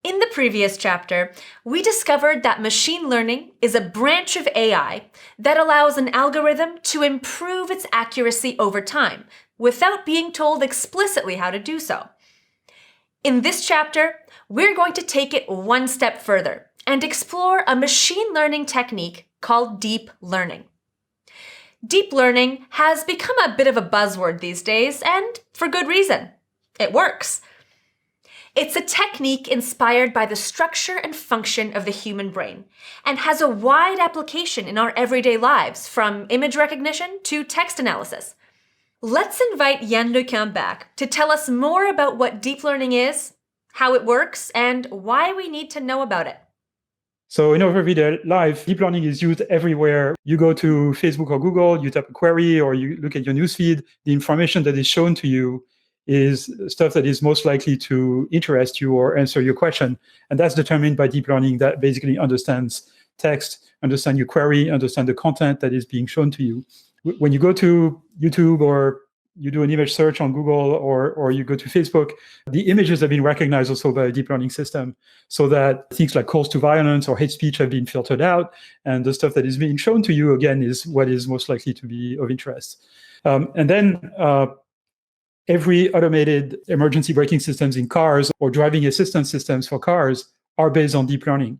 In the previous chapter, we discovered that machine learning is a branch of AI that allows an algorithm to improve its accuracy over time without being told explicitly how to do so. In this chapter, we're going to take it one step further and explore a machine learning technique called deep learning. Deep learning has become a bit of a buzzword these days, and for good reason. It works. It's a technique inspired by the structure and function of the human brain and has a wide application in our everyday lives, from image recognition to text analysis. Let's invite Yann Lequin back to tell us more about what deep learning is, how it works, and why we need to know about it. So in our everyday life, deep learning is used everywhere. You go to Facebook or Google, you type a query, or you look at your newsfeed, the information that is shown to you is stuff that is most likely to interest you or answer your question. And that's determined by deep learning that basically understands text, understand your query, understand the content that is being shown to you. When you go to YouTube or you do an image search on Google or you go to Facebook, the images have been recognized also by a deep learning system so that things like calls to violence or hate speech have been filtered out. And the stuff that is being shown to you, again, is what is most likely to be of interest. And then every automated emergency braking systems in cars or driving assistance systems for cars are based on deep learning.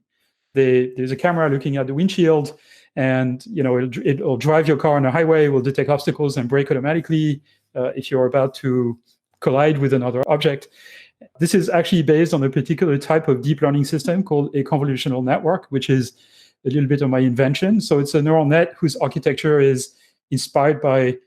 There's a camera looking at the windshield, and it'll drive your car on a highway, will detect obstacles and brake automatically if you're about to collide with another object. This is actually based on a particular type of deep learning system called a convolutional network, which is a little bit of my invention. So it's a neural net whose architecture is inspired by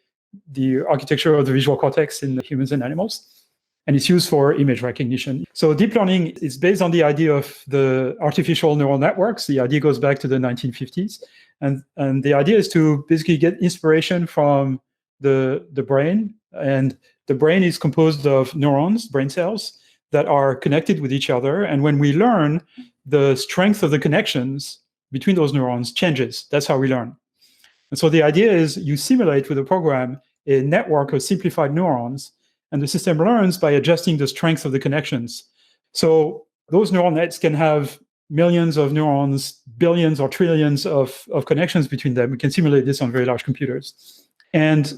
the architecture of the visual cortex in humans and animals. And it's used for image recognition. So deep learning is based on the idea of the artificial neural networks. The idea goes back to the 1950s. And the idea is to basically get inspiration from the brain. And the brain is composed of neurons, brain cells, that are connected with each other. And when we learn, the strength of the connections between those neurons changes. That's how we learn. And so the idea is you simulate with a program a network of simplified neurons, and the system learns by adjusting the strength of the connections. So those neural nets can have millions of neurons, billions or trillions of connections between them. We can simulate this on very large computers. And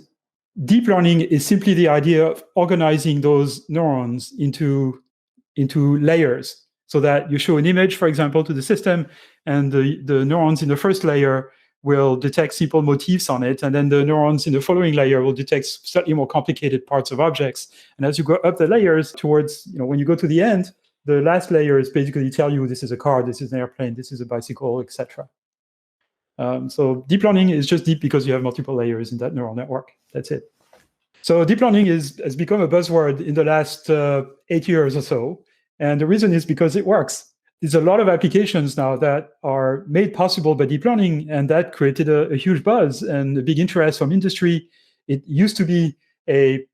deep learning is simply the idea of organizing those neurons into layers, so that you show an image, for example, to the system, and the neurons in the first layer will detect simple motifs on it, and then the neurons in the following layer will detect slightly more complicated parts of objects. And as you go up the layers towards, when you go to the end, the last layers basically tell you this is a car, this is an airplane, this is a bicycle, etc. So deep learning is just deep because you have multiple layers in that neural network. That's it. So deep learning has become a buzzword in the last 8 years or so. And the reason is because it works. There's a lot of applications now that are made possible by deep learning, and that created a huge buzz and a big interest from industry. It used to be a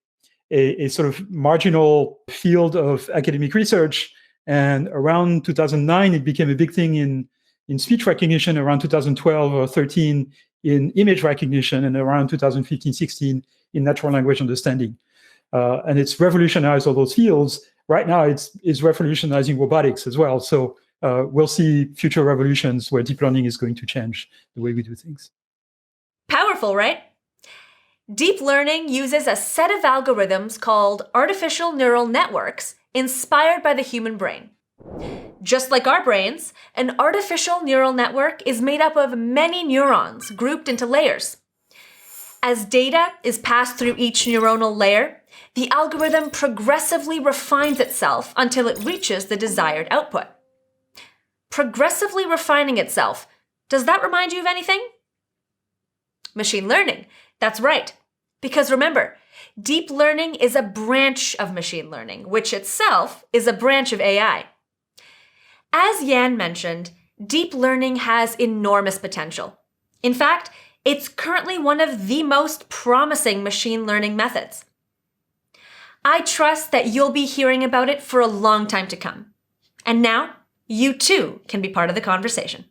sort of marginal field of academic research, and around 2009, it became a big thing in speech recognition, around 2012 or 13 in image recognition, and around 2015, 16 in natural language understanding. And it's revolutionized all those fields. Right now, it's revolutionizing robotics as well. So we'll see future revolutions where deep learning is going to change the way we do things. Powerful, right? Deep learning uses a set of algorithms called artificial neural networks inspired by the human brain. Just like our brains, an artificial neural network is made up of many neurons grouped into layers. As data is passed through each neuronal layer, the algorithm progressively refines itself until it reaches the desired output. Progressively refining itself, does that remind you of anything? Machine learning, that's right. Because remember, deep learning is a branch of machine learning, which itself is a branch of AI. As Yann mentioned, deep learning has enormous potential. In fact, it's currently one of the most promising machine learning methods. I trust that you'll be hearing about it for a long time to come. And now, you too can be part of the conversation.